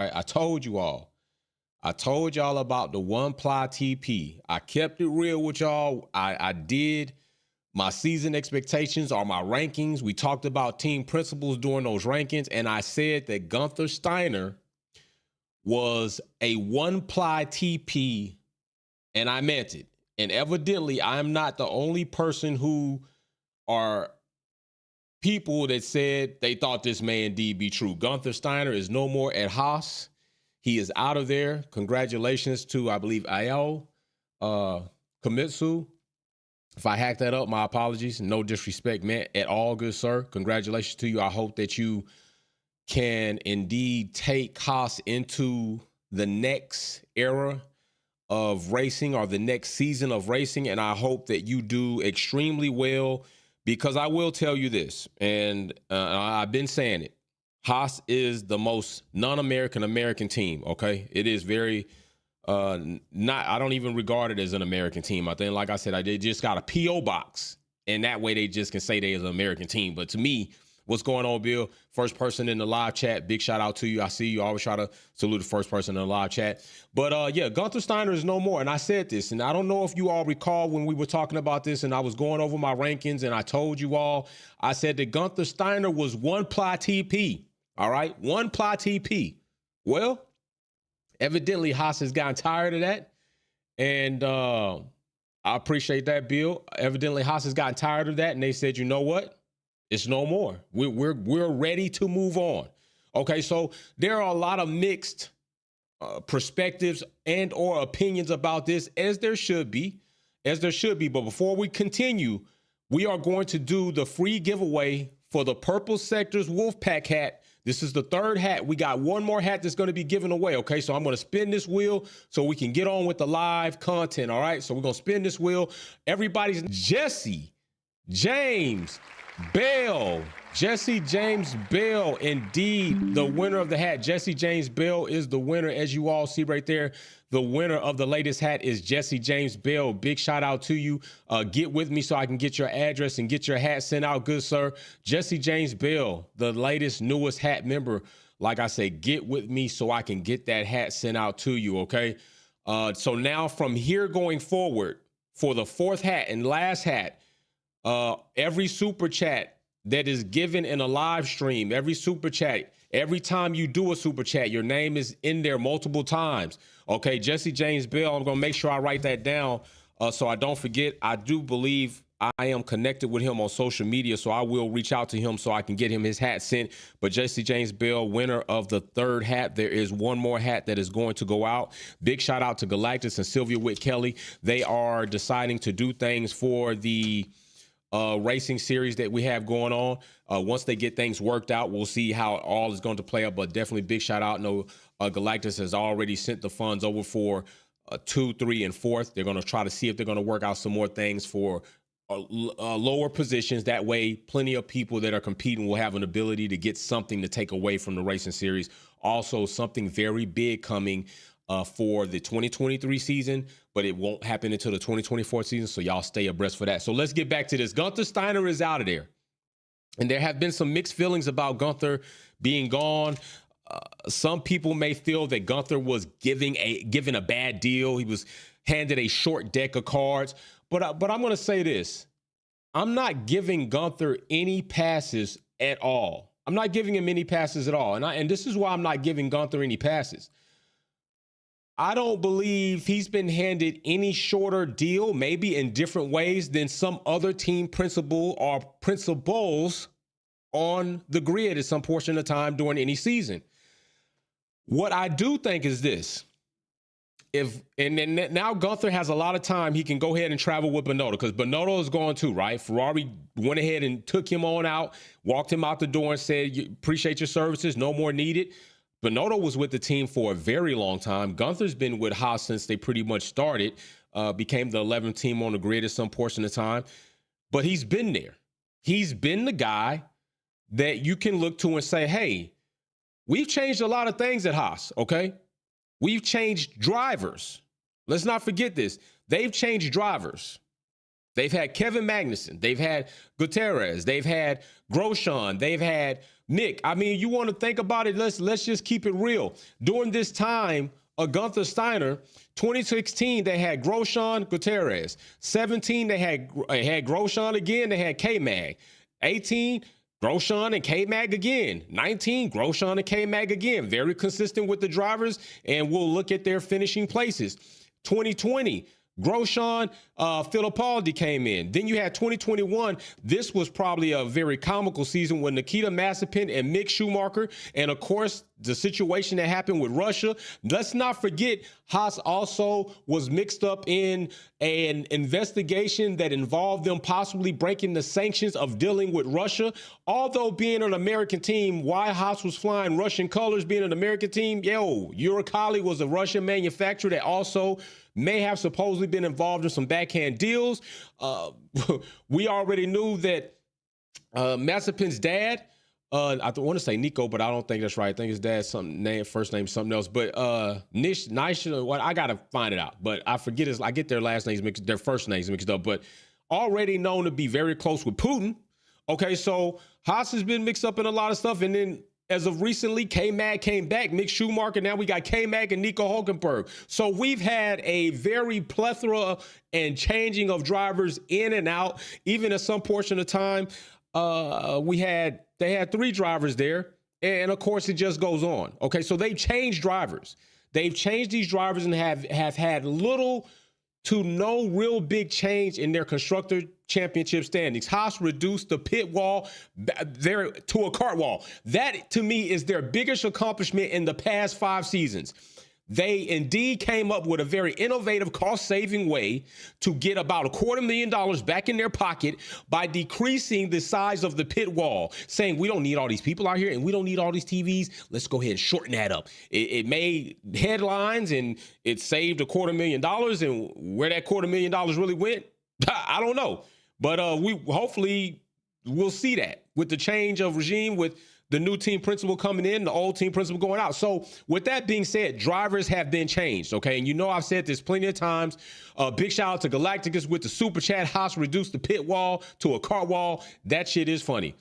Right? I told you all. I told y'all about the one ply TP. I kept it real with y'all. I did my season expectations or my rankings. We talked about team principles during those rankings, and I said that Gunther Steiner was a one ply TP, and I meant it. And evidently, I'm not the only person who are people that said they thought this may indeed be true. Gunther Steiner is no more at Haas. He is out of there. Congratulations to, I believe, Ao Kamitsu. If I hacked that up, my apologies. No disrespect meant at all, good sir. Congratulations to you. I hope that you can indeed take Haas into the next era of racing or the next season of racing. And I hope that you do extremely well, because I will tell you this, and I've been saying it. Haas is the most non-American team, okay? It is very I don't even regard it as an American team. I think, like I said, they just got a P.O. box, and that way they just can say they is an American team. But to me, what's going on, Bill? First person in the live chat, big shout out to you. I see you. I always try to salute the first person in the live chat. But yeah, Gunther Steiner is no more. And I said this, and I don't know if you all recall when we were talking about this and I was going over my rankings, and I told you all, I said that Gunther Steiner was one ply TP. All right, one ply TP. Well, evidently Haas has gotten tired of that, and I appreciate that, Bill. Evidently Haas has gotten tired of that, and they said, you know what? It's no more. We're ready to move on. Okay, so there are a lot of mixed perspectives and or opinions about this, as there should be. But before we continue, we are going to do the free giveaway for the Purple Sectors Wolfpack hat. This is the third hat. We got one more hat that's going to be given away, okay? So I'm going to spin this wheel so we can get on with the live content, all right? So we're going to spin this wheel. Everybody's Jesse James Bell. Jesse James Bell, indeed, the winner of the hat. Jesse James Bell is the winner, as you all see right there. The winner of the latest hat is Jesse James Bell. Big shout out to you. Get with me so I can get your address and get your hat sent out, good sir. Jesse James Bell, the latest, newest hat member. Like I say, get with me so I can get that hat sent out to you, okay? So now from here going forward, for the fourth hat and last hat, every super chat that is given in a live stream, every super chat, every time you do a super chat, your name is in there multiple times. Okay, Jesse James Bell, I'm going to make sure I write that down so I don't forget. I do believe I am connected with him on social media, so I will reach out to him so I can get him his hat sent. But Jesse James Bell, winner of the third hat. There is one more hat that is going to go out. Big shout out to Galactus and Sylvia Witt Kelly. They are deciding to do things for the racing series that we have going on. Once they get things worked out, we'll see how it all is going to play out, but definitely big shout out. No, Galactus has already sent the funds over for 2, 3, and 4th. They're going to try to see if they're going to work out some more things for lower positions. That way, plenty of people that are competing will have an ability to get something to take away from the racing series. Also, something very big coming for the 2023 season, but it won't happen until the 2024 season, so y'all stay abreast for that. So let's get back to this. Gunther Steiner is out of there, and there have been some mixed feelings about Gunther being gone. Some people may feel that Gunther was given a bad deal. He was handed a short deck of cards, but I'm going to say this. I'm not giving Gunther any passes at all. I'm not giving him any passes at all, and this is why I'm not giving Gunther any passes. I don't believe he's been handed any shorter deal, maybe in different ways, than some other team principal or principals on the grid at some portion of time during any season. What I do think is this. Now Gunther has a lot of time. He can go ahead and travel with Binotto, because Binotto is going too, right? Ferrari went ahead and took him on out, walked him out the door and said, appreciate your services, no more needed. Binotto was with the team for a very long time. Gunther's been with Haas since they pretty much started, became the 11th team on the grid at some portion of time. But he's been there. He's been the guy that you can look to and say, hey, we've changed a lot of things at Haas, okay? We've changed drivers. Let's not forget this. They've changed drivers. They've had Kevin Magnussen. They've had Gutierrez. They've had Grosjean. They've had Nick, I mean, you want to think about it. Let's just keep it real. During this time, Gunther Steiner, 2016, they had Grosjean, Gutierrez. 17, they had Grosjean again. They had K-Mag. 18, Grosjean and K-Mag again. 19, Grosjean and K-Mag again. Very consistent with the drivers, and we'll look at their finishing places. 2020, Grosjean, Fittipaldi came in. Then you had 2021. This was probably a very comical season with Nikita Mazepin and Mick Schumacher. And, of course, the situation that happened with Russia. Let's not forget Haas also was mixed up in an investigation that involved them possibly breaking the sanctions of dealing with Russia. Although being an American team, why Haas was flying Russian colors being an American team? Uralkali was a Russian manufacturer that also may have supposedly been involved in some backhand deals. We already knew that Mazepin's dad, I want to say Nico, but I don't think that's right. I think his dad's first name something else. But I gotta find it out. But I forget I get their last names mixed, their first names mixed up. But already known to be very close with Putin. Okay, so Haas has been mixed up in a lot of stuff, and then as of recently, K-Mag came back, Mick Schumacher. Now we got K-Mag and Nico Hulkenberg. So we've had a very plethora and changing of drivers in and out. Even at some portion of time, they had 3 drivers there. And of course, it just goes on. Okay, so they've changed drivers. They've changed these drivers and have had little to no real big change in their Constructor Championship standings. Haas reduced the pit wall there to a kart wall. That, to me, is their biggest accomplishment in the past 5 seasons. They indeed came up with a very innovative, cost-saving way to get about $250,000 back in their pocket by decreasing the size of the pit wall, saying we don't need all these people out here and we don't need all these TVs. Let's go ahead and shorten that up. It made headlines and it saved $250,000, and where that $250,000 really went, I don't know. But hopefully we'll see that with the change of regime, with the new team principal coming in, the old team principal going out. So with that being said, drivers have been changed, okay? And you know I've said this plenty of times. Big shout out to Galacticus with the super chat. Haas reduced the pit wall to a kart wall. That shit is funny.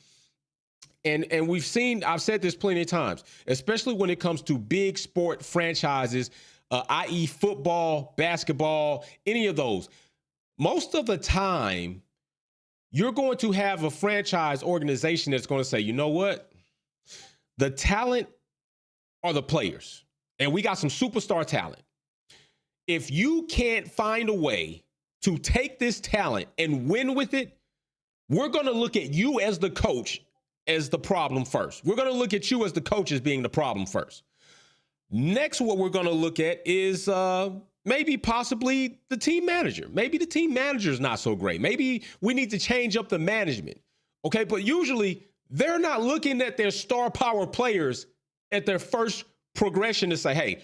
And I've said this plenty of times, especially when it comes to big sport franchises, i.e. football, basketball, any of those. Most of the time, you're going to have a franchise organization that's going to say, you know what? The talent are the players, and we got some superstar talent. If you can't find a way to take this talent and win with it, we're going to look at you as the coach as the problem first. We're going to look at you as the coach as being the problem first. Next, what we're going to look at is maybe possibly the team manager. Maybe the team manager is not so great. Maybe we need to change up the management. Okay, but usually they're not looking at their star power players at their first progression to say, hey,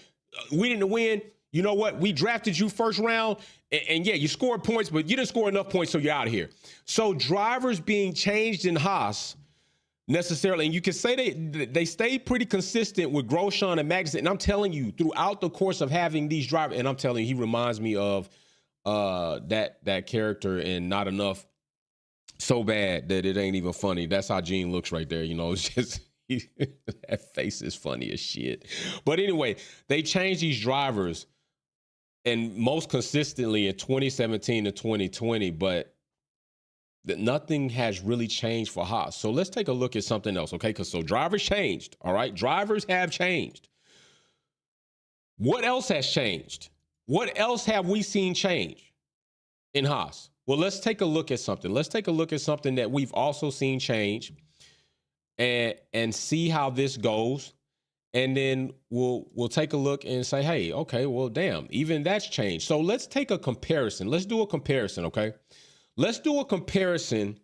we didn't win. You know what? We drafted you first round. And yeah, you scored points, but you didn't score enough points, so you're out of here. So drivers being changed in Haas necessarily, and you can say they stayed pretty consistent with Grosjean and Magnussen. And I'm telling you, throughout the course of having these drivers, and I'm telling you, he reminds me of that character in Not Enough. So bad that it ain't even funny. That's how Gene looks right there. You know, it's just that face is funny as shit. But anyway, they changed these drivers, and most consistently in 2017 to 2020, but nothing has really changed for Haas. So let's take a look at something else, okay? So drivers changed, all right? Drivers have changed. What else has changed? What else have we seen change in Haas? Well, let's take a look at something. Let's take a look at something that we've also seen change and see how this goes. And then we'll take a look and say, hey, okay, well, damn, even that's changed. So let's take a comparison. Let's do a comparison, okay? Let's do a comparison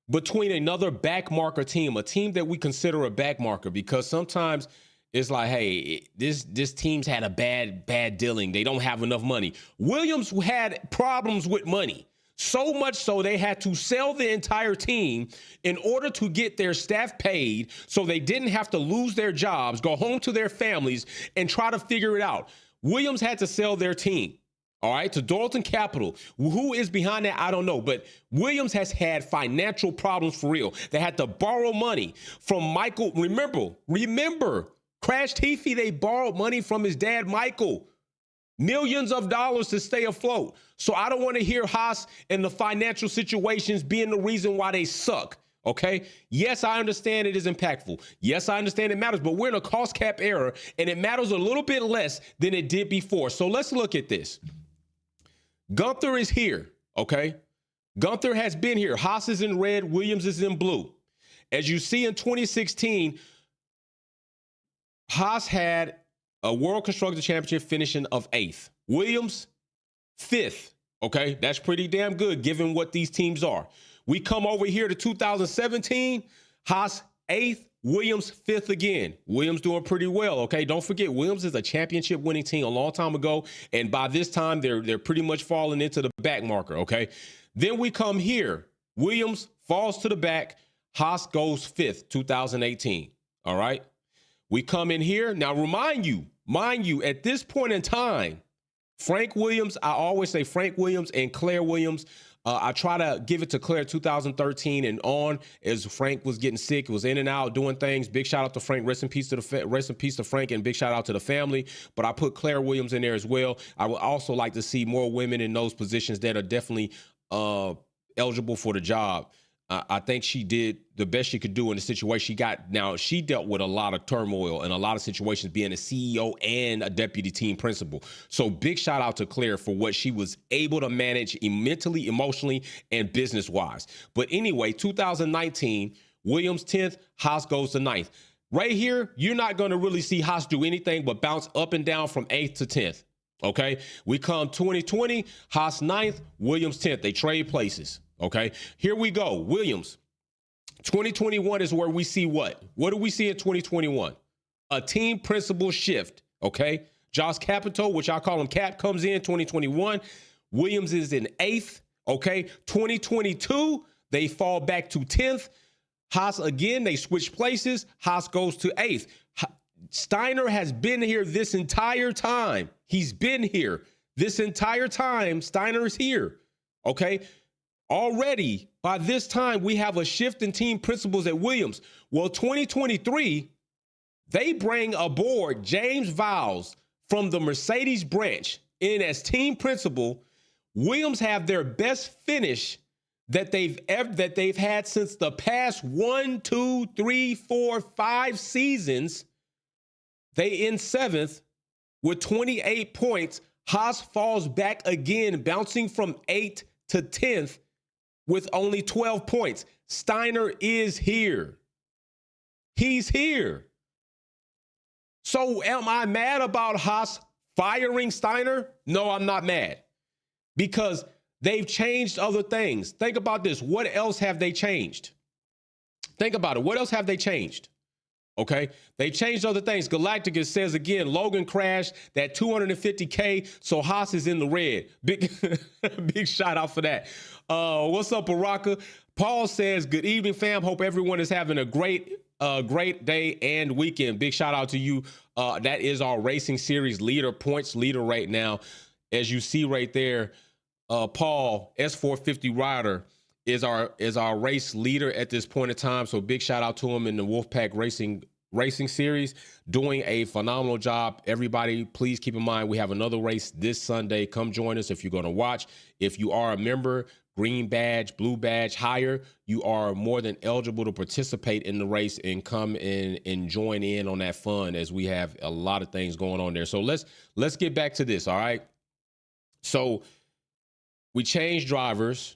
between another backmarker team, a team that we consider a backmarker, because sometimes it's like, hey, this team's had a bad dealing. They don't have enough money. Williams had problems with money. So much so they had to sell the entire team in order to get their staff paid so they didn't have to lose their jobs, go home to their families, and try to figure it out. Williams had to sell their team. All right, to Doralton Capital. Who is behind that? I don't know. But Williams has had financial problems for real. They had to borrow money from Michael. Remember, Crash Teefy, they borrowed money from his dad, Michael. Millions of dollars to stay afloat. So I don't want to hear Haas and the financial situations being the reason why they suck. Okay. Yes, I understand it is impactful. Yes, I understand it matters, but we're in a cost cap era and it matters a little bit less than it did before. So let's look at this. Gunther is here. Okay. Gunther has been here. Haas is in red. Williams is in blue. As you see in 2016, Haas had a World Constructor Championship finishing of 8th. Williams, 5th. Okay, that's pretty damn good given what these teams are. We come over here to 2017, Haas 8th, Williams 5th again. Williams doing pretty well, okay? Don't forget, Williams is a championship winning team a long time ago, and by this time, they're pretty much falling into the back marker, okay? Then we come here. Williams falls to the back. Haas goes 5th, 2018, all right? We come in here. Now, mind you, at this point in time, Frank Williams, I always say Frank Williams and Claire Williams. I try to give it to Claire 2013 and on as Frank was getting sick, was in and out doing things. Big shout out to Frank. Rest in peace to Frank, and big shout out to the family. But I put Claire Williams in there as well. I would also like to see more women in those positions that are definitely eligible for the job. I think she did the best she could do in the situation she got. Now, she dealt with a lot of turmoil and a lot of situations being a CEO and a deputy team principal. So big shout out to Claire for what she was able to manage mentally, emotionally, and business-wise. But anyway, 2019, Williams 10th, Haas goes to 9th. Right here, you're not going to really see Haas do anything but bounce up and down from 8th to 10th. Okay? We come 2020, Haas 9th, Williams 10th. They trade places. Okay, here we go. Williams, 2021 is where we see what? What do we see in 2021? A team principal shift. Okay, Josh Capito, which I call him Cap, comes in 2021. Williams is in 8th. Okay, 2022, they fall back to 10th. Haas again, they switch places. Haas goes to 8th. Steiner has been here this entire time. He's been here this entire time. Steiner is here. Okay. Already, by this time, we have a shift in team principals at Williams. Well, 2023, they bring aboard James Vowles from the Mercedes branch in as team principal. Williams have their best finish that they've had since the past 1, 2, 3, 4, 5 seasons. They end 7th with 28 points. Haas falls back again, bouncing from 8th to 10th. With only 12 points. Steiner is here. He's here. So am I mad about Haas firing Steiner? No, I'm not mad. Because they've changed other things. Think about this. What else have they changed? Think about it. What else have they changed? Okay, they changed other things. Galacticus says again, Logan crashed that $250K, so Haas is in the red. Big shout out for that. What's up, Baraka? Paul says, good evening, fam. Hope everyone is having a great day and weekend. Big shout out to you. That is our racing series leader, points leader right now. As you see right there, Paul, S450 rider, is our race leader at this point in time. So big shout out to him in the Wolfpack Racing Series, doing a phenomenal job. Everybody, please keep in mind, we have another race this Sunday. Come join us if you're going to watch. If you are a member, green badge, blue badge, higher, you are more than eligible to participate in the race and come in and join in on that fun, as we have a lot of things going on there. So let's get back to this. All right. So we changed drivers.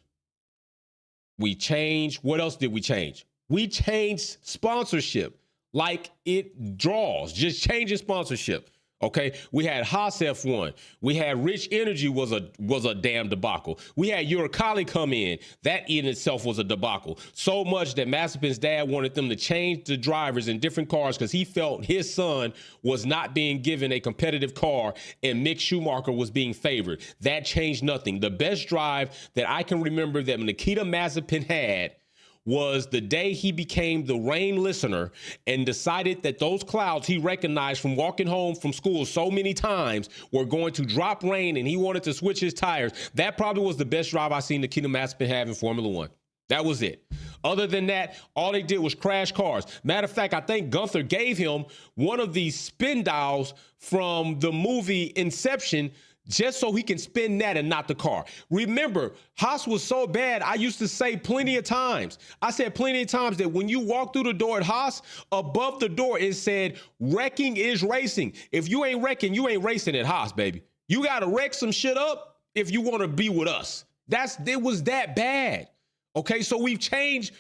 What else did we change? We changed sponsorship, like it draws, just changing sponsorship. Okay, we had Haas F1. We had Rich Energy was a damn debacle. We had Uricali come in. That in itself was a debacle. So much that Mazepin's dad wanted them to change the drivers in different cars because he felt his son was not being given a competitive car and Mick Schumacher was being favored. That changed nothing. The best drive that I can remember that Nikita Mazepin had was the day he became the rain listener and decided that those clouds he recognized from walking home from school so many times were going to drop rain, and he wanted to switch his tires. That probably was the best drive I've seen Nikita Mazepin have in Formula One. That was it. Other than that, all they did was crash cars. Matter of fact, I think Gunther gave him one of these spin dials from the movie Inception just so he can spin that and not the car. Remember, Haas was so bad, I used to say plenty of times. I said plenty of times that when you walk through the door at Haas, above the door it said, wrecking is racing. If you ain't wrecking, you ain't racing at Haas, baby. You got to wreck some shit up if you want to be with us. It was that bad. Okay, so we've changed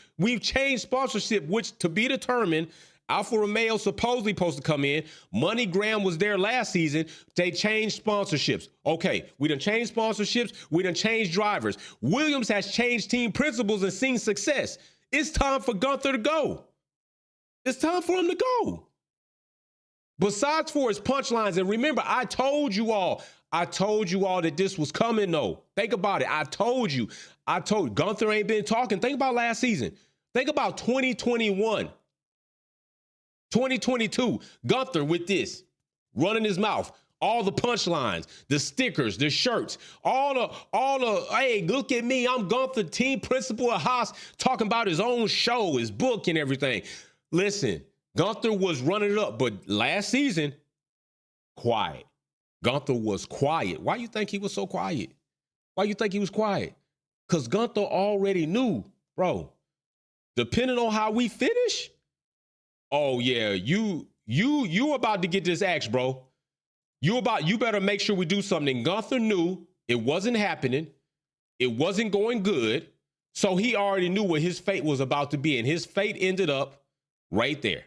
sponsorship, which to be determined. Alfa Romeo supposedly supposed to come in. MoneyGram was there last season. They changed sponsorships. Okay, we done changed sponsorships. We done changed drivers. Williams has changed team principles and seen success. It's time for Gunther to go. It's time for him to go. Besides for his punchlines, and remember, I told you all that this was coming, though. Think about it. I told you. Gunther ain't been talking. Think about last season. Think about 2021. 2022, Gunther with this, running his mouth, all the punchlines, the stickers, the shirts, all the, hey, look at me, I'm Gunther, team principal of Haas, talking about his own show, his book and everything. Listen, Gunther was running it up, but last season, quiet. Gunther was quiet. Why you think he was so quiet? Why you think he was quiet? Because Gunther already knew, bro, depending on how we finish, oh yeah, you about to get this axe, bro. You better make sure we do something. Gunther knew it wasn't happening. It wasn't going good. So he already knew what his fate was about to be. And his fate ended up right there.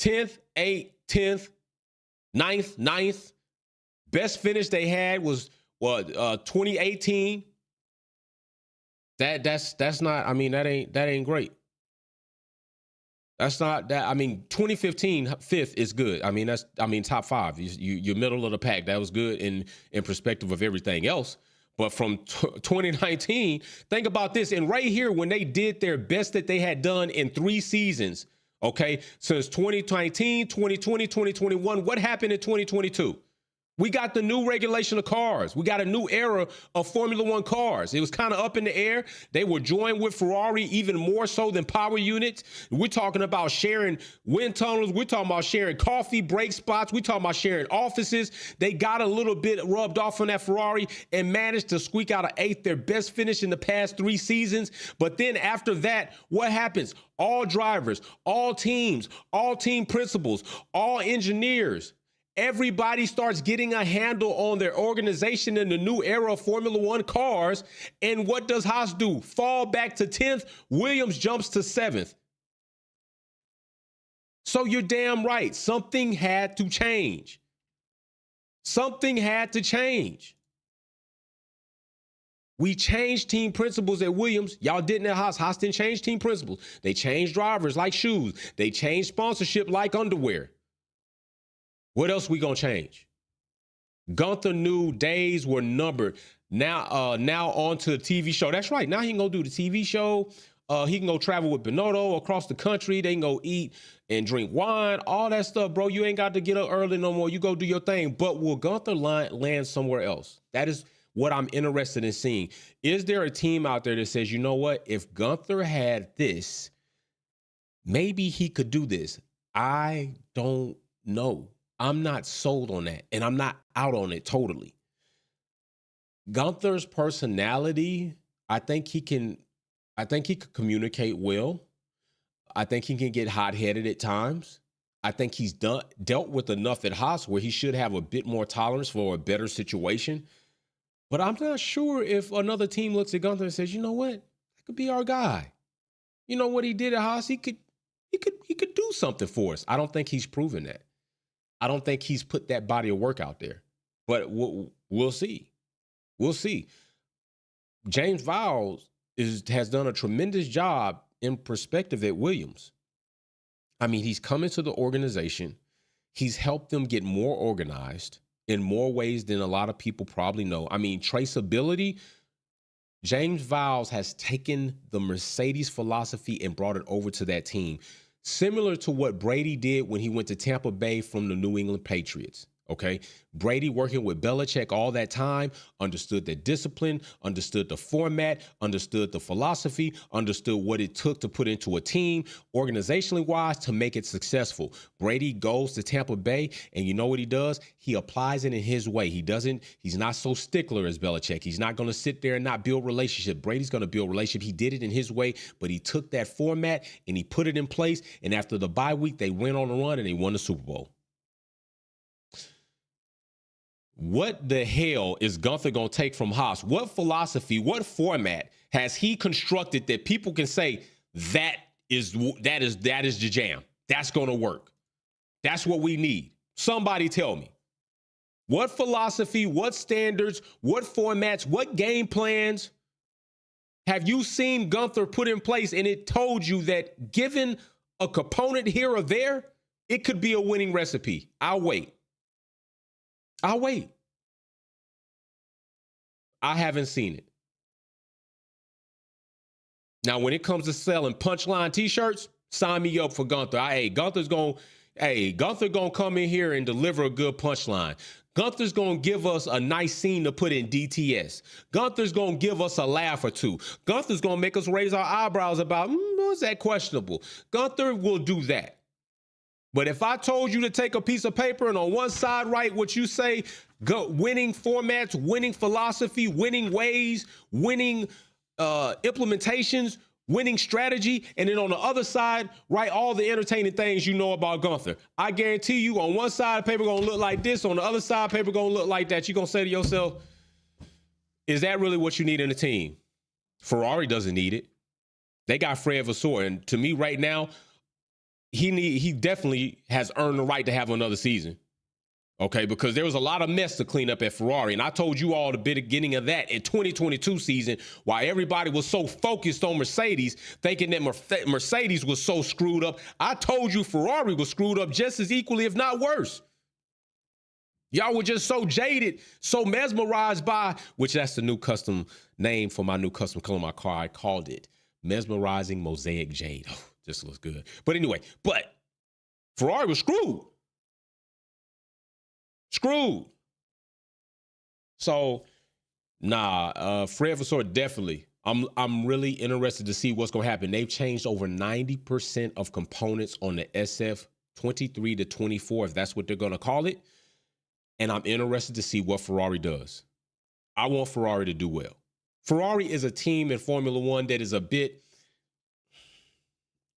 10th, 8th, 10th, 9th. Best finish they had was 2018. That's not, I mean, that ain't great. That's not that. I mean, 2015 5th is good. I mean, top 5. You're middle of the pack. That was good in perspective of everything else. But from 2019, think about this. And right here, when they did their best that they had done in 3 seasons, okay, since 2019, 2020, 2021, what happened in 2022? We got the new regulation of cars. We got a new era of Formula One cars. It was kind of up in the air. They were joined with Ferrari even more so than power units. We're talking about sharing wind tunnels. We're talking about sharing coffee break spots. We're talking about sharing offices. They got a little bit rubbed off on that Ferrari and managed to squeak out an 8th, their best finish in the past 3 seasons. But then after that, what happens? All drivers, all teams, all team principals, all engineers, everybody starts getting a handle on their organization in the new era of Formula One cars. And what does Haas do? Fall back to 10th. Williams jumps to 7th. So you're damn right. Something had to change. Something had to change. We changed team principles at Williams. Y'all didn't at Haas. Haas didn't change team principles. They changed drivers like shoes. They changed sponsorship like underwear. What else we gonna change? Gunther knew days were numbered. Now on to the TV show. That's right. Now he can go do the TV show. He can go travel with Binotto across the country. They can go eat and drink wine, all that stuff, bro. You ain't got to get up early no more. You go do your thing. But will Gunther land somewhere else? That is what I'm interested in seeing. Is there a team out there that says, you know what? If Gunther had this, maybe he could do this. I don't know. I'm not sold on that, and I'm not out on it totally. Gunther's personality, I think he could communicate well. I think he can get hot-headed at times. I think he's dealt with enough at Haas where he should have a bit more tolerance for a better situation. But I'm not sure if another team looks at Gunther and says, you know what, that could be our guy. You know what he did at Haas? He could do something for us. I don't think he's proven that. I don't think he's put that body of work out there. But we'll see. We'll see. James Vowles has done a tremendous job in perspective at Williams. I mean, he's come into the organization. He's helped them get more organized in more ways than a lot of people probably know. I mean, traceability, James Vowles has taken the Mercedes philosophy and brought it over to that team, similar to what Brady did when he went to Tampa Bay from the New England Patriots. Okay, Brady working with Belichick all that time, understood the discipline, understood the format, understood the philosophy, understood what it took to put into a team, organizationally wise, to make it successful. Brady goes to Tampa Bay, and you know what he does? He applies it in his way. He's not so stickler as Belichick. He's not going to sit there and not build relationship. Brady's going to build relationship. He did it in his way, but he took that format and he put it in place. And after the bye week, they went on a run and they won the Super Bowl. What the hell is Gunther going to take from Haas? What philosophy, what format has he constructed that people can say that is the jam? That's going to work. That's what we need. Somebody tell me. What philosophy, what standards, what formats, what game plans have you seen Gunther put in place and it told you that given a component here or there, it could be a winning recipe? I'll wait. I haven't seen it. Now, when it comes to selling punchline t-shirts, sign me up for Gunther. Gunther's going to come in here and deliver a good punchline. Gunther's going to give us a nice scene to put in DTS. Gunther's going to give us a laugh or two. Gunther's going to make us raise our eyebrows about, was that questionable? Gunther will do that. But if I told you to take a piece of paper and on one side write what you say, winning formats, winning philosophy, winning ways, winning implementations, winning strategy, and then on the other side, write all the entertaining things you know about Gunther. I guarantee you on one side of paper going to look like this, on the other side of paper going to look like that. You're going to say to yourself, is that really what you need in a team? Ferrari doesn't need it. They got Fred Vasseur, and to me right now, he definitely has earned the right to have another season. Okay, because there was a lot of mess to clean up at Ferrari. And I told you all the beginning of that in 2022 season, why everybody was so focused on Mercedes, thinking that Mercedes was so screwed up. I told you Ferrari was screwed up just as equally, if not worse. Y'all were just so jaded, so mesmerized by, which that's the new custom name for my new custom color on my car. I called it Mesmerizing Mosaic Jade. Oh, just looks good. But anyway, Ferrari was screwed. So, Fred Vasseur definitely. I'm really interested to see what's going to happen. They've changed over 90% of components on the SF 23 to 24, if that's what they're going to call it. And I'm interested to see what Ferrari does. I want Ferrari to do well. Ferrari is a team in Formula One that is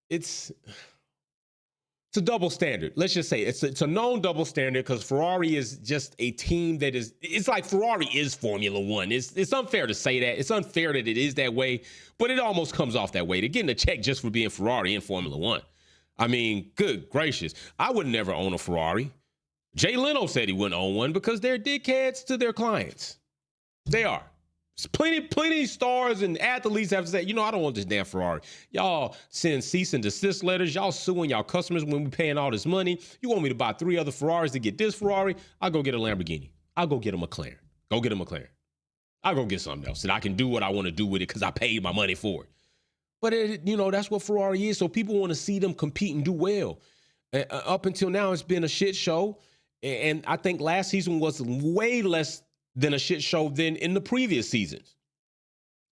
it's a double standard. Let's just say it's a known double standard because Ferrari is just a team that it's like Ferrari is Formula One. It's unfair to say that. It's unfair that it is that way, but it almost comes off that way. They're getting a check just for being Ferrari in Formula One. I mean, good gracious. I would never own a Ferrari. Jay Leno said he wouldn't own one because they're dickheads to their clients. They are. Plenty stars and athletes have said, I don't want this damn Ferrari. Y'all send cease and desist letters. Y'all suing y'all customers when we paying all this money. You want me to buy 3 other Ferraris to get this Ferrari? I'll go get a Lamborghini. I'll go get a McLaren. I'll go get something else. And I can do what I want to do with it because I paid my money for it. But, that's what Ferrari is. So people want to see them compete and do well. Up until now, it's been a shit show. And I think last season was way less than a shit show than in the previous seasons.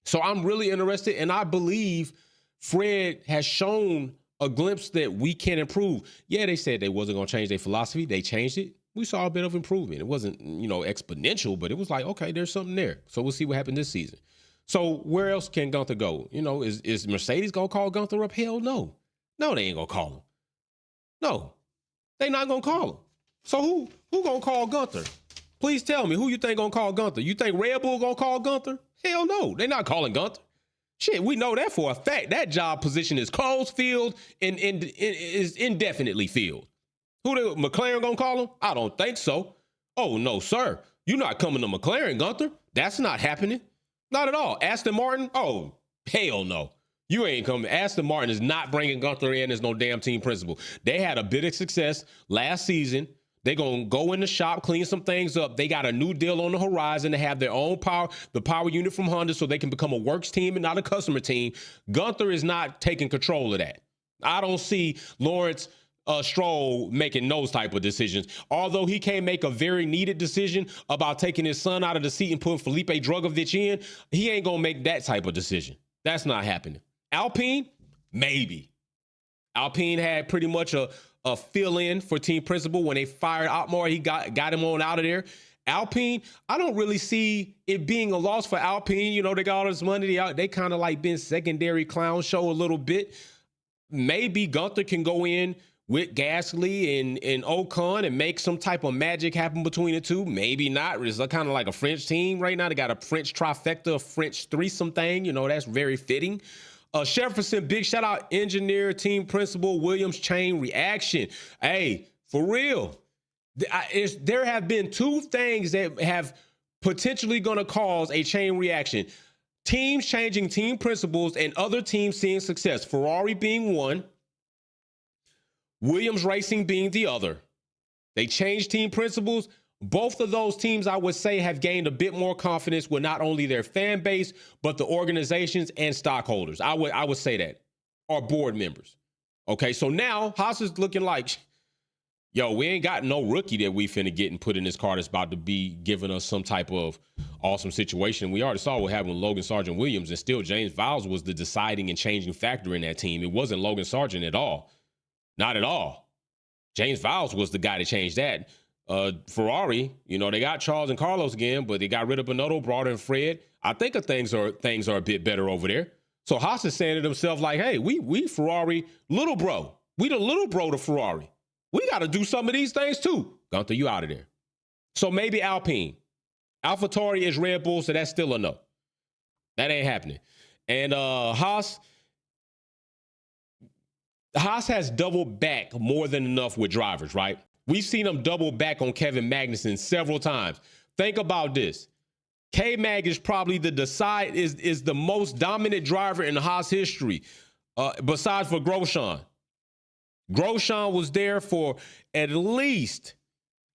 So I'm really interested, and I believe Fred has shown a glimpse that we can improve. Yeah, they said they wasn't going to change their philosophy. They changed it. We saw a bit of improvement. It wasn't, exponential, but it was like, okay, there's something there. So we'll see what happens this season. So where else can Gunther go? Is Mercedes going to call Gunther up? Hell no. No, they ain't going to call him. No, they not going to call him. So who going to call Gunther? Please tell me who you think gonna call Gunther. You think Red Bull gonna call Gunther? Hell no, they're not calling Gunther. Shit, we know that for a fact. That job position is closed filled and is indefinitely filled. McLaren gonna call him? I don't think so. Oh no, sir. You're not coming to McLaren, Gunther. That's not happening. Not at all. Aston Martin? Oh, hell no. You ain't coming. Aston Martin is not bringing Gunther in as no damn team principal. They had a bit of success last season. They're going to go in the shop, clean some things up. They got a new deal on the horizon to have their own the power unit from Honda, so they can become a works team and not a customer team. Gunther is not taking control of that. I don't see Lawrence Stroll making those type of decisions. Although he can make a very needed decision about taking his son out of the seat and putting Felipe Drugovich in, he ain't going to make that type of decision. That's not happening. Alpine, maybe. Alpine had pretty much a fill-in for team principal when they fired Otmar. He got him on out of there. Alpine, I don't really see it being a loss for Alpine. You know, they got all this money. They kind of like been secondary clown show a little bit. Maybe Gunther can go in with Gasly and Ocon and make some type of magic happen between the two. Maybe not. It's kind of like a French team right now. They got a French trifecta, a French threesome thing. You know, that's very fitting. Jefferson, big shout out, engineer, team principal, Williams chain reaction. Hey, for real, there have been two things that have potentially going to cause a chain reaction. Teams changing team principals and other teams seeing success. Ferrari being one, Williams Racing being the other. They changed team principals. Both of those teams, I would say, have gained a bit more confidence with not only their fan base, but the organizations and stockholders. I would say that, or board members. Okay, so now Haas is looking like, yo, we ain't got no rookie that we finna get and put in this car that's about to be giving us some type of awesome situation. We already saw what happened with Logan Sargent Williams, and still James Vowles was the deciding and changing factor in that team. It wasn't Logan Sargent at all. Not at all. James Vowles was the guy that changed that. Ferrari, you know, they got Charles and Carlos again, but they got rid of Binotto, brought in Fred. I think things are a bit better over there. So Haas is saying to himself, like, hey, we Ferrari, little bro. We the little bro to Ferrari. We got to do some of these things too. Gunther, you out of there. So maybe Alpine. AlphaTauri is Red Bull, so that's still a no. That ain't happening. And Haas has doubled back more than enough with drivers, right? We've seen them double back on Kevin Magnussen several times. Think about this. K-Mag is probably is the most dominant driver in the Haas history, besides for Grosjean. Grosjean was there for at least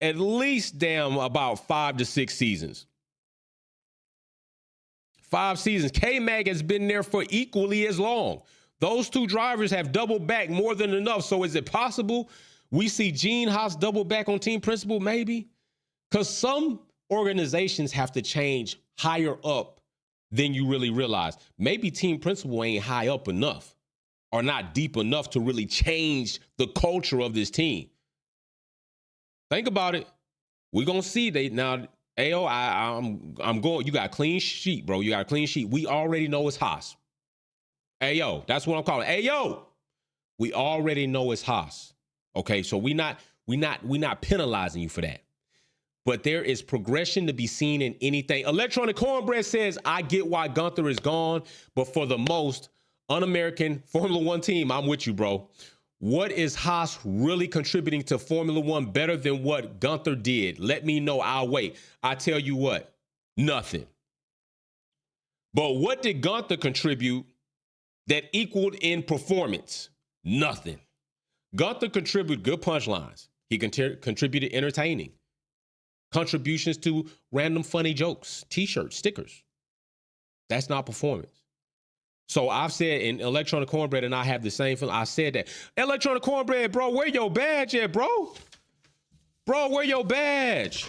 damn about 5 to 6 seasons. 5 seasons. K-Mag has been there for equally as long. Those two drivers have doubled back more than enough. So is it possible we see Gene Haas double back on team principal? Maybe. Because some organizations have to change higher up than you really realize. Maybe team principal ain't high up enough or not deep enough to really change the culture of this team. Think about it. We're going to see. I'm going. You got a clean sheet, bro. You got a clean sheet. We already know it's Haas. Hey, yo, that's what I'm calling. Hey, yo, we already know it's Haas. Okay, so we not penalizing you for that. But there is progression to be seen in anything. Electronic Cornbread says, I get why Gunther is gone, but for the most un-American Formula One team, I'm with you, bro. What is Haas really contributing to Formula One better than what Gunther did? Let me know. I'll wait. I tell you what, nothing. But what did Gunther contribute that equaled in performance? Nothing. Gunther contributed good punchlines. He contributed entertaining. Contributions to random funny jokes, T-shirts, stickers. That's not performance. So I've said in Electronic Cornbread, and I have the same feeling. I said that. Electronic Cornbread, bro, where your badge at, bro? Bro, where your badge?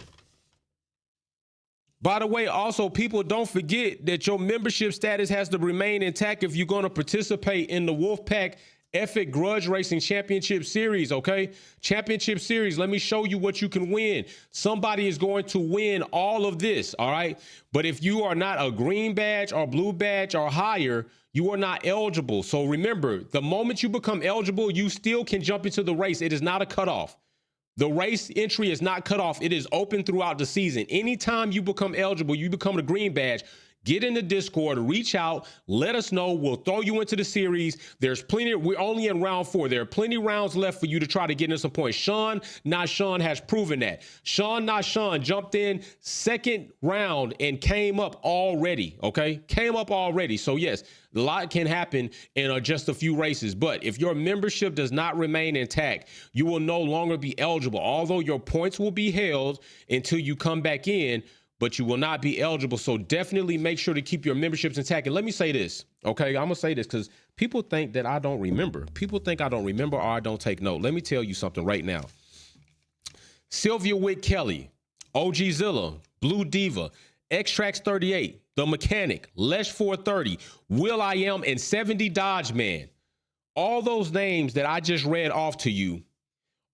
By the way, also, people don't forget that your membership status has to remain intact if you're going to participate in the Wolfpack Epic Grudge Racing Championship Series, okay? Championship Series, let me show you what you can win. Somebody is going to win all of this, all right? But if you are not a green badge or blue badge or higher, you are not eligible. So remember, the moment you become eligible, you still can jump into the race. It is not a cutoff. The race entry is not cut off. It is open throughout the season. Anytime you become eligible, you become a green badge, Get in the Discord, reach out, let us know. We'll throw you into the series. There's plenty. We're only in round 4. There are plenty rounds left for you to try to get into some points. Sean, not Sean, has proven that. Sean, not Sean, jumped in second round and came up already, okay? Came up already. So, yes, a lot can happen in just a few races. But if your membership does not remain intact, you will no longer be eligible. Although your points will be held until you come back in, but you will not be eligible. So definitely make sure to keep your memberships intact. And let me say this, okay? I'm going to say this because people think that I don't remember. People think I don't remember or I don't take note. Let me tell you something right now. Sylvia Witt Kelly, OG Zilla, Blue Diva, Extracts 38, The Mechanic, Lesh 430, Will I Am, and 70 Dodge Man. All those names that I just read off to you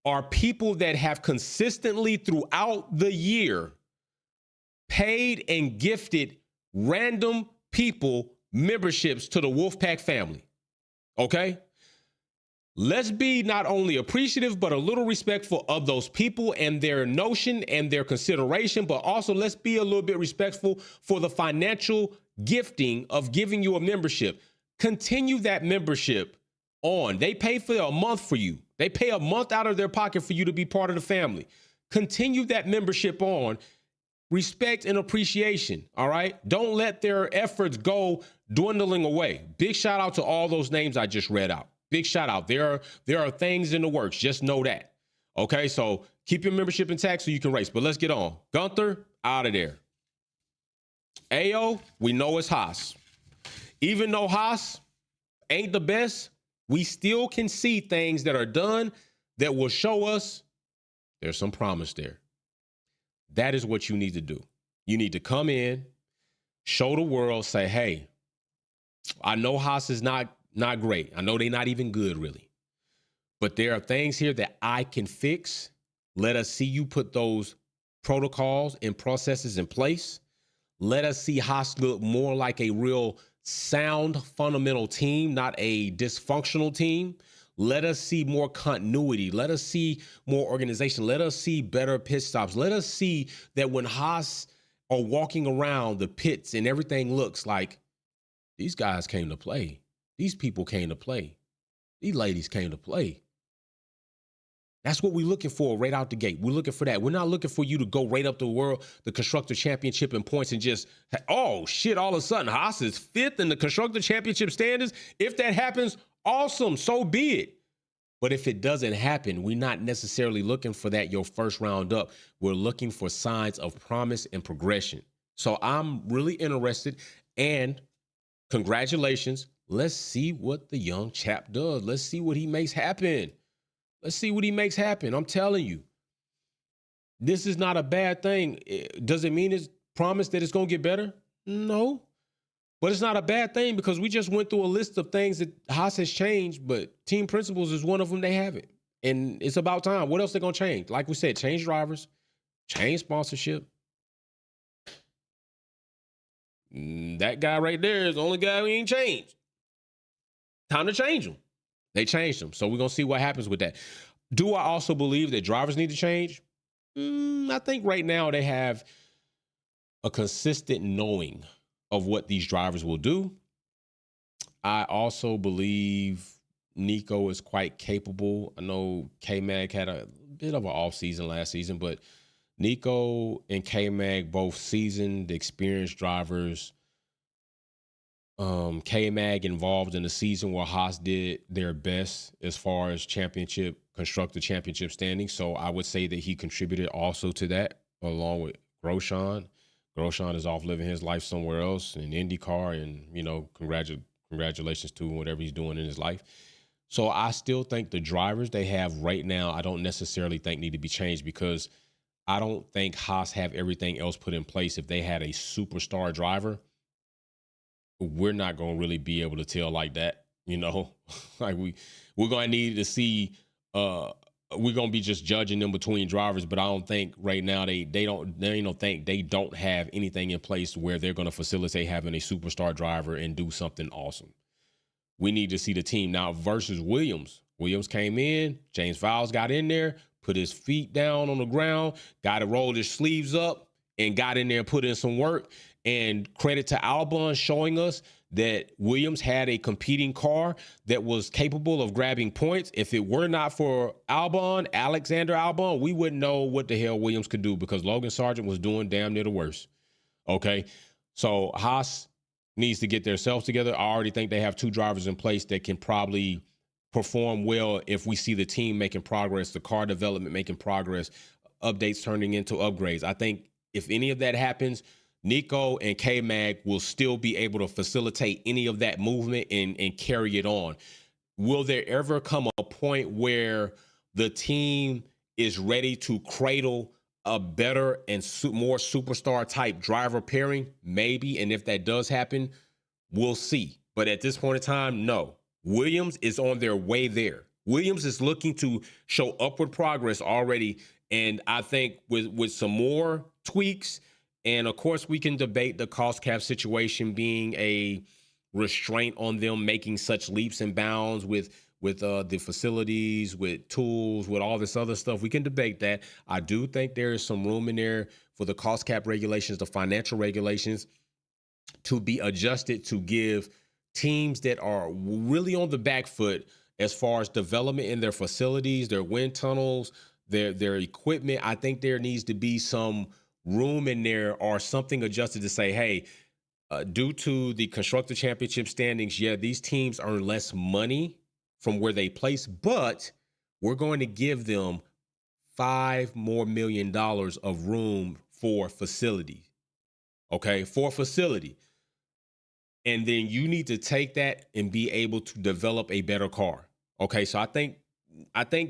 are people that have consistently throughout the year paid and gifted random people memberships to the Wolfpack family. Okay? Let's be not only appreciative, but a little respectful of those people and their notion and their consideration, but also let's be a little bit respectful for the financial gifting of giving you a membership. Continue that membership on. They pay for a month for you. They pay a month out of their pocket for you to be part of the family. Continue that membership on. Respect and appreciation, all right? Don't let their efforts go dwindling away. Big shout out to all those names I just read out. Big shout out. There are things in the works. Just know that. Okay, so keep your membership intact so you can race. But let's get on. Gunther, out of there. Ayo, we know it's Haas. Even though Haas ain't the best, we still can see things that are done that will show us there's some promise there. That is what you need to do. You need to come in, show the world, say, hey, I know Haas is not great. I know they're not even good, really. But there are things here that I can fix. Let us see you put those protocols and processes in place. Let us see Haas look more like a real sound, fundamental team, not a dysfunctional team. Let us see more continuity. Let us see more organization. Let us see better pit stops. Let us see that when Haas are walking around the pits and everything looks like these guys came to play. These people came to play. These ladies came to play. That's what we're looking for right out the gate. We're looking for that. We're not looking for you to go right up the Constructor Championship in points and just, oh, shit, all of a sudden Haas is 5th in the Constructor Championship standings. If that happens, awesome, so be it. But if it doesn't happen, we're not necessarily looking for that your first round up. We're looking for signs of promise and progression. So I'm really interested, and congratulations. Let's see what the young chap does. Let's see what he makes happen. Let's see what he makes happen. I'm telling you, this is not a bad thing. Does it mean it's promise that it's going to get better? No. But it's not a bad thing because we just went through a list of things that Haas has changed, but team principles is one of them they haven't. And it's about time. What else they going to change? Like we said, change drivers, change sponsorship. That guy right there is the only guy we ain't changed. Time to change him. They changed him. So we're going to see what happens with that. Do I also believe that drivers need to change? I think right now they have a consistent knowing of what these drivers will do. I also believe Nico is quite capable. I know K-Mag had a bit of an off season last season, but Nico and K-Mag both seasoned, experienced drivers. K-Mag involved in the season where Haas did their best as far as Constructor Championship standing. So I would say that he contributed also to that, along with Grosjean. Grosjean is off living his life somewhere else in IndyCar, and, you know, congratulations to him, whatever he's doing in his life. So I still think the drivers they have right now, I don't necessarily think need to be changed, because I don't think Haas have everything else put in place. If they had a superstar driver, we're not going to really be able to tell like that, you know. Like we're going to need to see, we're going to be just judging them between drivers, but I don't think right now they don't have anything in place where they're going to facilitate having a superstar driver and do something awesome. We need to see the team now versus Williams. Williams came in, James Vowles got in there, put his feet down on the ground, got to roll his sleeves up, and got in there and put in some work. And credit to Albon showing us that Williams had a competing car that was capable of grabbing points. If it were not for Alexander Albon, we wouldn't know what the hell Williams could do, because Logan Sargent was doing damn near the worst. Okay, so Haas needs to get themselves together. I already think they have 2 drivers in place that can probably perform well if we see the team making progress, the car development making progress, updates turning into upgrades. I think if any of that happens, Nico and K-Mag will still be able to facilitate any of that movement and carry it on. Will there ever come a point where the team is ready to cradle a better and more superstar type driver pairing? Maybe. And if that does happen, we'll see. But at this point in time, no. Williams is on their way there. Williams is looking to show upward progress already. And I think with some more tweaks, and of course we can debate the cost cap situation being a restraint on them making such leaps and bounds with the facilities, with tools, with all this other stuff. We can debate that. I do think there is some room in there for the cost cap regulations, the financial regulations, to be adjusted to give teams that are really on the back foot as far as development in their facilities, their wind tunnels, their equipment. I think there needs to be some room in there or something adjusted to say, hey, due to the Constructor Championship standings, yeah, these teams earn less money from where they place, but we're going to give them $5 million more of room for facility. Okay, for facility. And then you need to take that and be able to develop a better car. Okay, so I think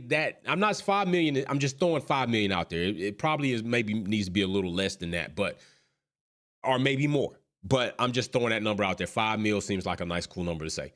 that I'm not 5 million. I'm just throwing 5 million out there. It probably is, maybe needs to be a little less than that, but, or maybe more, but I'm just throwing that number out there. 5 mil seems like a nice, cool number to say.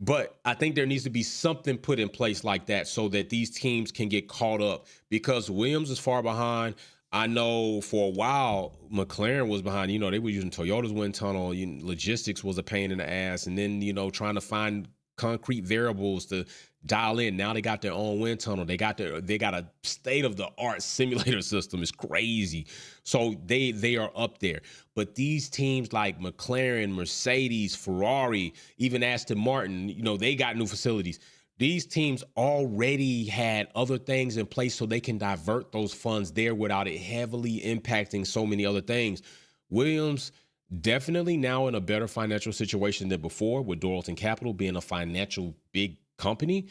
But I think there needs to be something put in place like that so that these teams can get caught up, because Williams is far behind. I know for a while McLaren was behind. You know, they were using Toyota's wind tunnel. Logistics was a pain in the ass. And then, trying to find concrete variables to dial in. Now they got their own wind tunnel. They got a state-of-the-art simulator system. It's crazy. So they are up there. But these teams like McLaren, Mercedes, Ferrari, even Aston Martin, they got new facilities. These teams already had other things in place so they can divert those funds there without it heavily impacting so many other things. Williams definitely now in a better financial situation than before, with Dorilton Capital being a financial big company.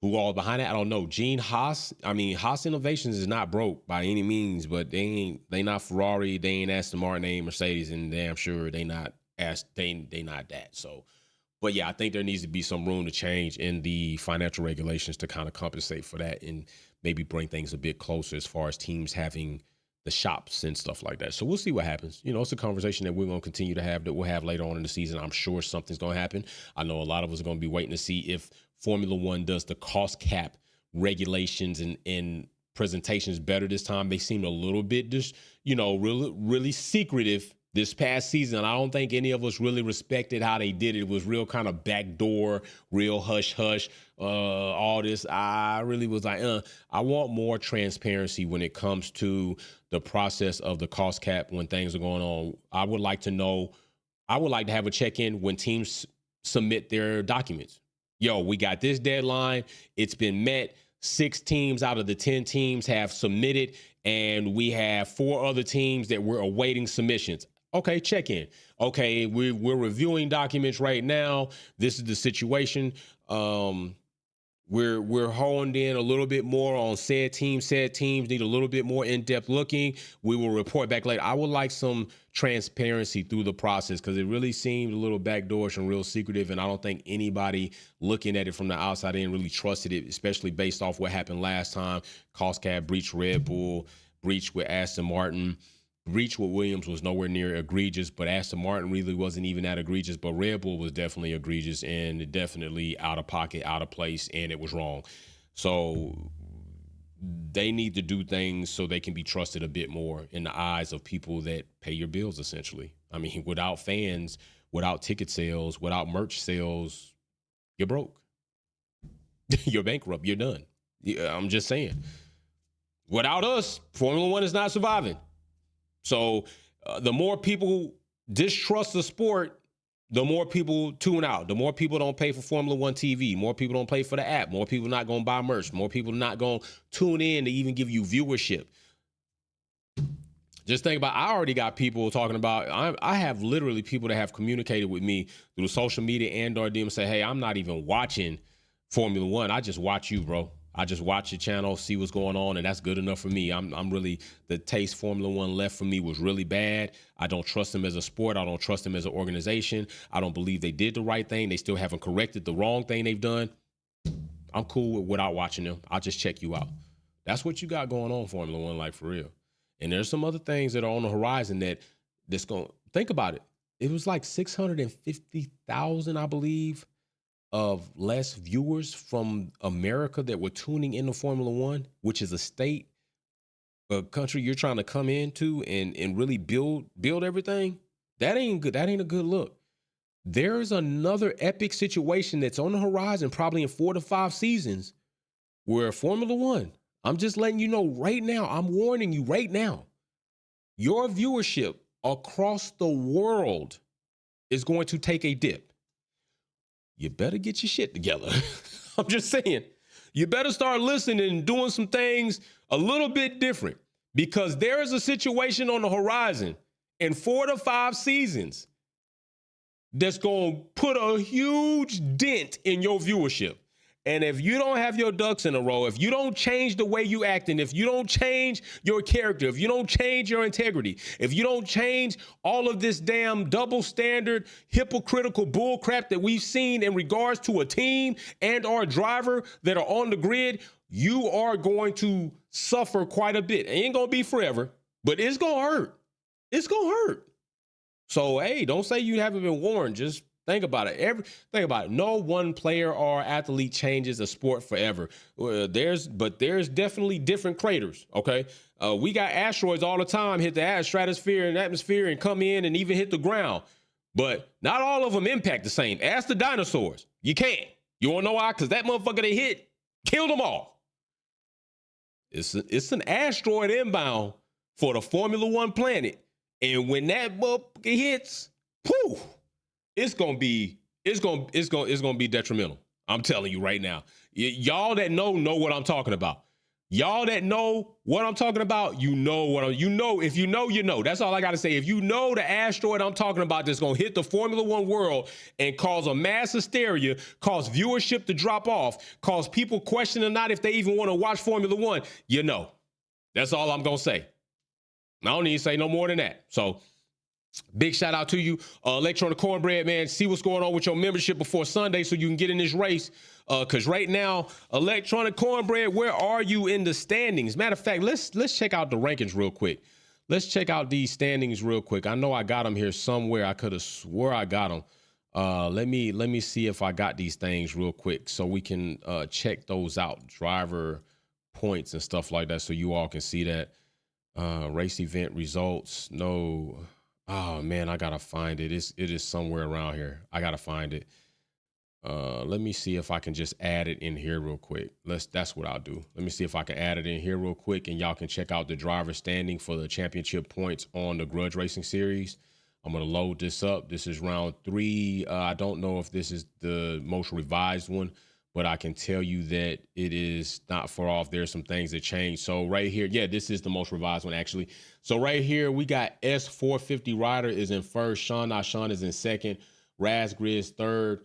Who all behind it? I don't know. Haas Innovations is not broke by any means, but they not Ferrari, they ain't Aston Martin, they ain't Mercedes, and damn sure they not that. So, but yeah, I think there needs to be some room to change in the financial regulations to kind of compensate for that and maybe bring things a bit closer as far as teams having the shops and stuff like that. So we'll see what happens. It's a conversation that we're going to continue to have, that we'll have later on in the season. I'm sure something's going to happen. I know a lot of us are going to be waiting to see if Formula One does the cost cap regulations and presentations better this time. They seemed a little bit just, really, really secretive this past season. I don't think any of us really respected how they did it. It was real kind of backdoor, real hush-hush, all this. I really was like, I want more transparency when it comes to the process of the cost cap when things are going on. I would like to have a check-in when teams submit their documents. Yo, we got this deadline. It's been met. 6 teams out of the 10 teams have submitted, and we have 4 other teams that we're awaiting submissions. Okay, check in. Okay, we're reviewing documents right now. This is the situation. We're honed in a little bit more on said teams. Said teams need a little bit more in-depth looking. We will report back later. I would like some transparency through the process, because it really seemed a little backdoorish and real secretive, and I don't think anybody looking at it from the outside in really trusted it, especially based off what happened last time. Cost cap breach Red Bull, breach with Aston Martin. Breach with Williams was nowhere near egregious, but Aston Martin really wasn't even that egregious. But Red Bull was definitely egregious and definitely out of pocket, out of place, and it was wrong. So they need to do things so they can be trusted a bit more in the eyes of people that pay your bills, essentially. I mean, without fans, without ticket sales, without merch sales, you're broke. You're bankrupt. You're done. I'm just saying. Without us, Formula One is not surviving. So the more people distrust the sport, the more people tune out. The more people don't pay for Formula One TV. More people don't pay for the app. More people not going to buy merch. More people not going to tune in to even give you viewership. Just think about, I already got people talking about, I have literally people that have communicated with me through social media and or DM say, hey, I'm not even watching Formula One. I just watch you, bro. I just watch your channel, see what's going on, and that's good enough for me. I'm really, the taste Formula One left for me was really bad. I don't trust them as a sport. I don't trust them as an organization. I don't believe they did the right thing. They still haven't corrected the wrong thing they've done. I'm cool without watching them. I'll just check you out. That's what you got going on, Formula One, like for real. And there's some other things that are on the horizon that's going to, think about it. It was like 650,000, I believe, of less viewers from America that were tuning into Formula One, which is a country you're trying to come into and really build everything. That ain't good. That ain't a good look. There's another epic situation that's on the horizon, probably in 4 to 5 seasons, where Formula One, I'm just letting you know right now, I'm warning you right now, your viewership across the world is going to take a dip. You better get your shit together. I'm just saying, you better start listening and doing some things a little bit different, because there is a situation on the horizon in 4 to 5 seasons that's going to put a huge dent in your viewership. And if you don't have your ducks in a row, if you don't change the way you act, and if you don't change your character, if you don't change your integrity, if you don't change all of this damn double standard, hypocritical bull crap that we've seen in regards to a team and or a driver that are on the grid, you are going to suffer quite a bit. It ain't going to be forever, but it's going to hurt. It's going to hurt. So, hey, don't say you haven't been warned. Just think about it. Think about it. No one player or athlete changes a sport forever. There's definitely different craters. Okay, we got asteroids all the time hit the stratosphere and atmosphere and come in and even hit the ground. But not all of them impact the same. Ask the dinosaurs. You can't. You want to know why? Because that motherfucker they hit killed them all. It's an asteroid inbound for the Formula One planet, and when that motherfucker hits, poof. It's gonna be detrimental. I'm telling you right now. Y'all that know what I'm talking about. Y'all that know what I'm talking about, you know if you know, you know. That's all I gotta say. If you know the asteroid I'm talking about that's gonna hit the Formula One world and cause a mass hysteria, cause viewership to drop off, cause people questioning not if they even want to watch Formula One, you know. That's all I'm gonna say. I don't need to say no more than that. So big shout out to you, Electronic Cornbread, man. See what's going on with your membership before Sunday so you can get in this race. Because right now, Electronic Cornbread, where are you in the standings? Matter of fact, let's check out the rankings real quick. Let's check out these standings real quick. I know I got them here somewhere. I could have swore I got them. Let me see if I got these things real quick so we can check those out. Driver points and stuff like that so you all can see that. Race event results. No. Oh man, I gotta find it. It is somewhere around here. I gotta find it. Let me see if I can just add it in here real quick. That's what I'll do. Let me see if I can add it in here real quick, and y'all can check out the driver standing for the championship points on the Grudge Racing Series. I'm gonna load this up. This is round 3. I don't know if this is the most revised one, but I can tell you that it is not far off. There's some things that change. So right here, yeah, this is the most revised one actually. So right here, we got S450 Rider is in first. Sean is in second. Razgrid is third.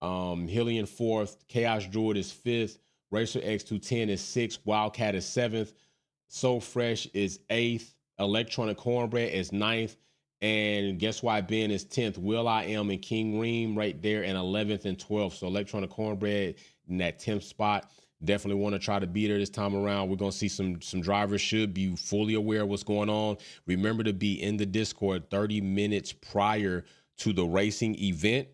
Hillian fourth. Chaos Druid is fifth. Racer X210 is sixth. Wildcat is seventh. So Fresh is eighth. Electronic Cornbread is ninth. And Guess Why Ben is 10th. Will I Am and King Reem right there in 11th and 12th. So Electronic Cornbread in that 10th spot. Definitely want to try to beat her this time around. We're going to see some drivers should be fully aware of what's going on. Remember to be in the Discord 30 minutes prior to the racing event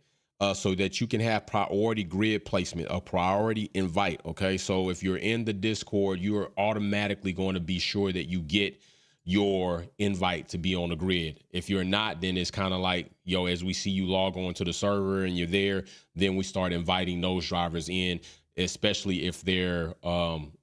so that you can have priority grid placement, a priority invite, okay? So if you're in the Discord, you're automatically going to be sure that you get your invite to be on the grid. If you're not, then it's kind of like, yo, as we see you log on to the server and you're there, then we start inviting those drivers in, especially if they're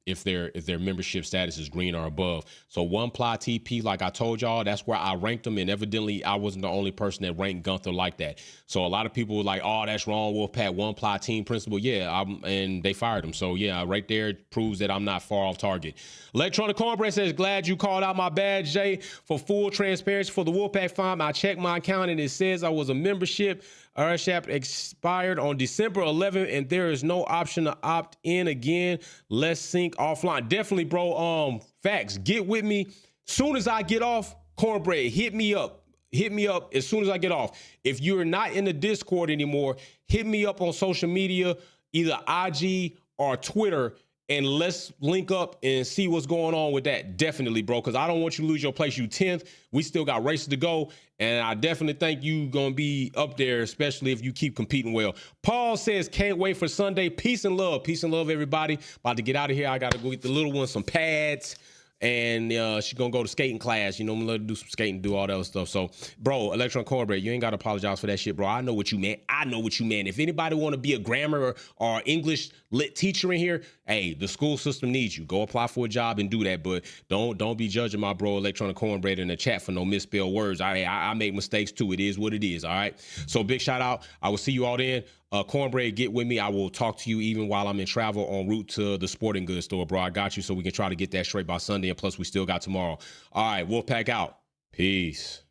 if their membership status is green or above. So one ply TP, like I told y'all, that's where I ranked them, and evidently I wasn't the only person that ranked Gunther like that. So a lot of people were like, "Oh, that's wrong, Wolfpack, one ply team principal." Yeah, and they fired him. So yeah, right there proves that I'm not far off target. Electronic Cornbread says, "Glad you called out my badge, Jay. For full transparency for the Wolfpack farm, I checked my account and it says I was a membership. RSHAP expired on December 11th, and there is no option to opt in again. Let's sync offline." Definitely, bro. Facts. Get with me. Soon as I get off, Cornbread, hit me up. Hit me up as soon as I get off. If you're not in the Discord anymore, hit me up on social media, either IG or Twitter, and let's link up and see what's going on with that. Definitely, bro, because I don't want you to lose your place. You 10th. We still got races to go, and I definitely think you going to be up there, especially if you keep competing well. Paul says, "Can't wait for Sunday." Peace and love. Peace and love, everybody. About to get out of here. I got to go get the little one some pads. And she's going to go to skating class. You know, I'm going to let her do some skating, do all that other stuff. So, bro, Electron Cornbread, you ain't got to apologize for that shit, bro. I know what you meant. I know what you meant. If anybody want to be a grammar or English lit teacher in here, hey, the school system needs you. Go apply for a job and do that. But don't be judging my bro Electronic Cornbread in the chat for no misspelled words. I make mistakes too. It is what it is, all right? So big shout out. I will see you all then. Cornbread, get with me. I will talk to you even while I'm in travel en route to the sporting goods store, bro. I got you, so we can try to get that straight by Sunday. And plus, we still got tomorrow. All right, Wolfpack out. Peace.